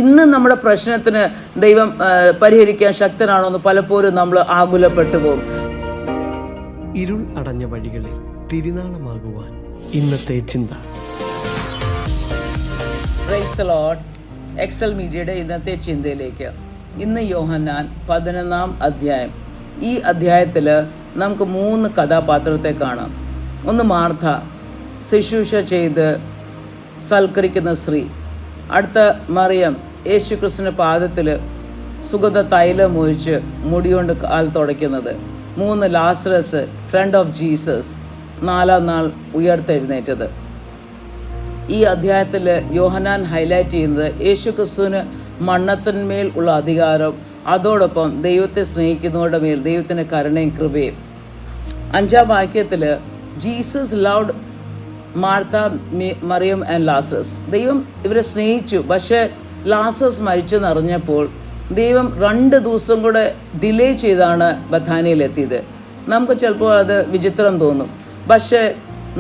ഇന്ന് നമ്മുടെ പ്രശ്നത്തിന് ദൈവം പരിഹരിക്കാൻ ശക്തനാണോ എന്ന് പലപ്പോഴും നമ്മൾ ആകുലപ്പെട്ടു പോകും. ഇരുൾ അടഞ്ഞ വഴികളിൽ തിരുനാളമാകുവാൻ ഇന്നത്തെ ചിന്ത. Praise the Lord. എക്സൽ മീഡിയയുടെ ഇന്നത്തെ ചിന്തയിലേക്ക്. ഇന്ന് യോഹന്നാൻ 11-ാം അധ്യായം. ഈ അധ്യായത്തിൽ നമുക്ക് 3 കഥാപാത്രത്തെ കാണാം. ഒന്ന് മാർത്ത, ശുശ്രൂഷ ചെയ്ത് സൽക്കരിക്കുന്ന സ്ത്രീ. അടുത്ത മറിയം, യേശു ക്രിസ്തുവിൻ്റെ പാദത്തിൽ സുഗന്ധ തൈലം ഒഴിച്ച് മുടികൊണ്ട് കാൽ തുടയ്ക്കുന്നത്. 3 ലാസറസ്, ഫ്രണ്ട് ഓഫ് ജീസസ്, 4-ാം നാൾ ഉയർത്തെഴുന്നേറ്റത്. ഈ അധ്യായത്തിൽ യോഹന്നാൻ ഹൈലൈറ്റ് ചെയ്യുന്നത് യേശു ക്രിസ്തുവിന് മരണത്തിന്മേൽ ഉള്ള അധികാരം, അതോടൊപ്പം ദൈവത്തെ സ്നേഹിക്കുന്നവരുടെ മേൽ ദൈവത്തിൻ്റെ കരുണയും കൃപയും. 5-ാം വാക്യത്തിൽ Jesus loved Martha, Mariam and Lazarus. ദൈവം ഇവരെ സ്നേഹിച്ചു. പക്ഷേ ലാസറസ് മരിച്ചെന്നറിഞ്ഞപ്പോൾ ദൈവം 2 ദിവസം കൂടെ ഡിലേ ചെയ്താണ് ബഥാനിയിലെത്തിയത്. നമുക്ക് ചിലപ്പോൾ അത് വിചിത്രം തോന്നും. പക്ഷേ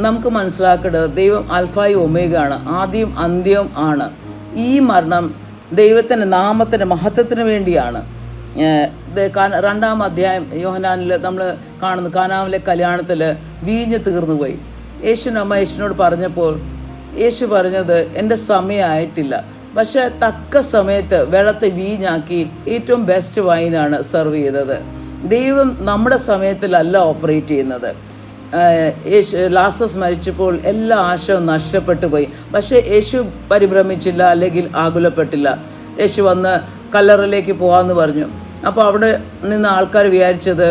നമുക്ക് മനസ്സിലാക്കേണ്ടത് ദൈവം അൽഫായും ഒമേഗ ആണ്, ആദ്യം അന്ത്യം ആണ്. ഈ മരണം ദൈവത്തിൻ്റെ നാമത്തിൻ്റെ മഹത്വത്തിന് വേണ്ടിയാണ്. 2-ാം അധ്യായം യോഹന്നാനിൽ നമ്മൾ കാണുന്നു, കാനാവിലെ കല്യാണത്തിൽ വീഞ്ഞ് തീർന്നു പോയി. യേശുവിനമ്മ യേശുവിനോട് പറഞ്ഞപ്പോൾ യേശു പറഞ്ഞത് എൻ്റെ സമയമായിട്ടില്ല. പക്ഷേ തക്ക സമയത്ത് വെള്ളത്തെ വീഞ്ഞാക്കി ഏറ്റവും ബെസ്റ്റ് വൈനാണ് സെർവ് ചെയ്തത്. ദൈവം നമ്മുടെ സമയത്തിലല്ല ഓപ്പറേറ്റ് ചെയ്യുന്നത്. ലാസറസ് മരിച്ചപ്പോൾ എല്ലാ ആശയും നഷ്ടപ്പെട്ടു പോയി. പക്ഷേ യേശു പരിഭ്രമിച്ചില്ല, അല്ലെങ്കിൽ ആകുലപ്പെട്ടില്ല. യേശു വന്ന് കല്ലറയിലേക്ക് പോകാമെന്ന് പറഞ്ഞു. അപ്പോൾ അവിടെ നിന്ന് ആൾക്കാർ വിചാരിച്ചത്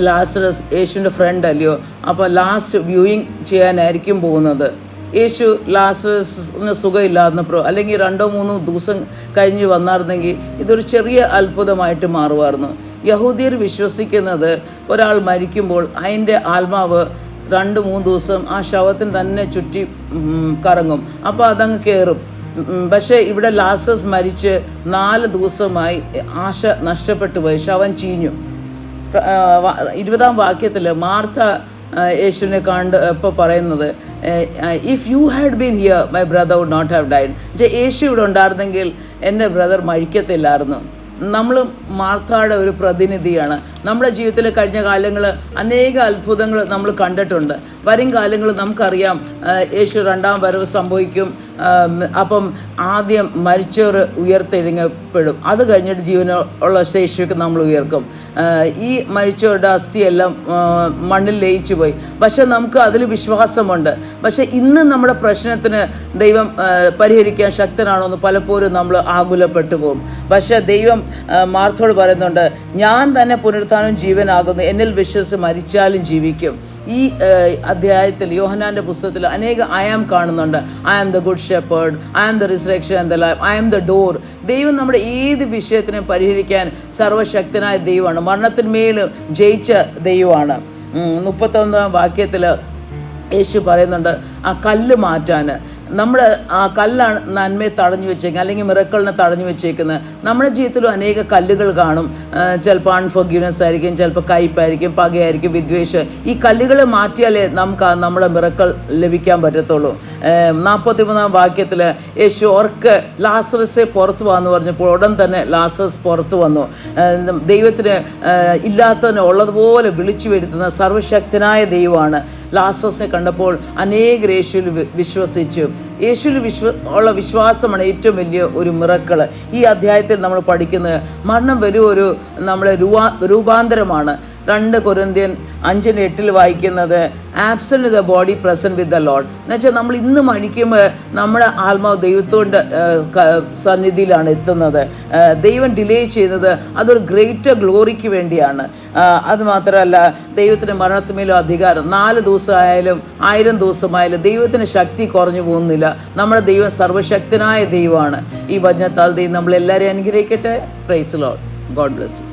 ലാസറസ് യേശുവിൻ്റെ ഫ്രണ്ട് അല്ലയോ, അപ്പോൾ ലാസ്റ്റ് വ്യൂയിങ് ചെയ്യാനായിരിക്കും പോകുന്നത്. യേശു ലാസറസിന് സുഖമില്ലായിരുന്നപ്പോൾ, അല്ലെങ്കിൽ 2-3 ദിവസം കഴിഞ്ഞ് വന്നായിരുന്നെങ്കിൽ ഇതൊരു ചെറിയ അത്ഭുതമായിട്ട് മാറുമായിരുന്നു. യഹൂദിയർ വിശ്വസിക്കുന്നത് ഒരാൾ മരിക്കുമ്പോൾ അതിൻ്റെ ആത്മാവ് 2-3 ദിവസം ആ ശവത്തിന് തന്നെ ചുറ്റി കറങ്ങും, അപ്പോൾ അതങ്ങ് കയറും. പക്ഷേ ഇവിടെ ലാസറസ് മരിച്ച് 4 ദിവസമായി ആശ നഷ്ടപ്പെട്ടു പോയി, ശവം ചീഞ്ഞു. 20-ാം വാക്യത്തിൽ മാർത്ത യേശുവിനെ കണ്ട് ഇപ്പോൾ പറയുന്നത്, if you had been here my brother would not have died. യേശു ഇവിടെ ഉണ്ടായിരുന്നെങ്കിൽ എൻ്റെ ബ്രദർ മരിക്കത്തില്ലായിരുന്നു. നമ്മൾ മാർത്തയുടെ ഒരു പ്രതിനിധിയാണ്. നമ്മുടെ ജീവിതത്തിൽ കഴിഞ്ഞ കാലങ്ങൾ അനേക അത്ഭുതങ്ങൾ നമ്മൾ കണ്ടിട്ടുണ്ട്. വരും കാലങ്ങൾ നമുക്കറിയാം യേശു 2-ാം വരവ് സംഭവിക്കും. അപ്പം ആദ്യം മരിച്ചവർ ഉയർത്തെഴുന്നപ്പെടും. അത് കഴിഞ്ഞിട്ട് ജീവനുള്ള ശേഷിക്ക് നമ്മൾ ഉയർക്കും. ഈ മരിച്ചവരുടെ അസ്ഥിയെല്ലാം മണ്ണിൽ ലയിച്ചു പോയി. പക്ഷെ നമുക്ക് അതിൽ വിശ്വാസമുണ്ട്. പക്ഷെ ഇന്ന് നമ്മുടെ പ്രശ്നത്തിന് ദൈവം പരിഹരിക്കാൻ ശക്തനാണോ എന്ന് പലപ്പോഴും നമ്മൾ ആകുലപ്പെട്ടു പോകും. പക്ഷെ ദൈവം മാർത്തോട് പറയുന്നുണ്ട്, ഞാൻ തന്നെ പുനരുത്ഥാനവും ജീവനാകുന്നു, എന്നിൽ വിശ്വസിച്ച് മരിച്ചാലും ജീവിക്കും. ഈ അധ്യായത്തിൽ യോഹന്നാൻ്റെ പുസ്തകത്തിൽ അനേക ഐ ആം കാണുന്നുണ്ട്. I am the good shepherd, I am the resurrection and the life, I am the door. ദൈവം നമ്മുടെ ഏത് വിഷയത്തിനും പരിഹരിക്കാൻ സർവശക്തനായ ദൈവമാണ്. മരണത്തിന്മേൽ ജയിച്ച ദൈവമാണ്. 31-ാം വാക്യത്തിൽ യേശു പറയുന്നുണ്ട് ആ കല്ല് മാറ്റാൻ. നമ്മുടെ ആ കല്ലാണ് നന്മയെ തടഞ്ഞു വെച്ചേക്കുന്നത്, അല്ലെങ്കിൽ മിറക്കിളിനെ തടഞ്ഞു വെച്ചേക്കുന്നത്. നമ്മുടെ ജീവിതത്തിലും അനേക കല്ലുകൾ കാണും. ചിലപ്പോൾ അൺഫോർഗീവ്നെസ് ആയിരിക്കും, ചിലപ്പോൾ കയ്പായിരിക്കും, പകയായിരിക്കും, വിദ്വേഷം. ഈ കല്ലുകൾ മാറ്റിയാലേ നമുക്ക് നമ്മുടെ മിറക്കിൾ ലഭിക്കാൻ പറ്റത്തുള്ളൂ. 43-ാം വാക്യത്തിൽ യേശു ഓർക്ക് ലാസറസെ പുറത്തു വന്നു പറഞ്ഞപ്പോൾ ഉടൻ തന്നെ ലാസറസ് പുറത്തു വന്നു. ദൈവത്തിന് ഇല്ലാത്തതിനെ ഉള്ളതുപോലെ വിളിച്ചു വരുത്തുന്ന സർവശക്തനായ ദൈവമാണ്. ലാസറസിനെ കണ്ടപ്പോൾ അനേകർ യേശുവിൽ വിശ്വസിച്ചു. യേശുവിൽ ഉള്ള വിശ്വാസമാണ് ഏറ്റവും വലിയ ഒരു മിറക്കിള്. ഈ അധ്യായത്തിൽ നമ്മൾ പഠിക്കുന്നത് മരണം വലിയൊരു നമ്മളെ രൂപാന്തരമാണ്. 2 കൊരിന്ത്യൻ 5:8 വായിക്കുന്നത് absent the body present with the Lord. എന്നുവെച്ചാൽ നമ്മൾ ഇന്ന് മരിക്കുമ്പോൾ നമ്മുടെ ആത്മാവ് ദൈവത്തോടെ സന്നിധിയിലാണ് എത്തുന്നത്. ദൈവം ഡിലേ ചെയ്യുന്നത് അതൊരു ഗ്രേറ്റർ ഗ്ലോറിക്ക് വേണ്ടിയാണ്. അതുമാത്രമല്ല, ദൈവത്തിൻ്റെ മരണത്തിന്മേലും അധികാരം 4 ദിവസമായാലും 1000 ദിവസമായാലും ദൈവത്തിന് ശക്തി കുറഞ്ഞു പോകുന്നില്ല. നമ്മുടെ ദൈവം സർവശക്തനായ ദൈവമാണ്. ഈ വചനത്താൽ ദൈവം നമ്മളെല്ലാവരെയും അനുഗ്രഹിക്കട്ടെ. Praise the Lord. God bless you.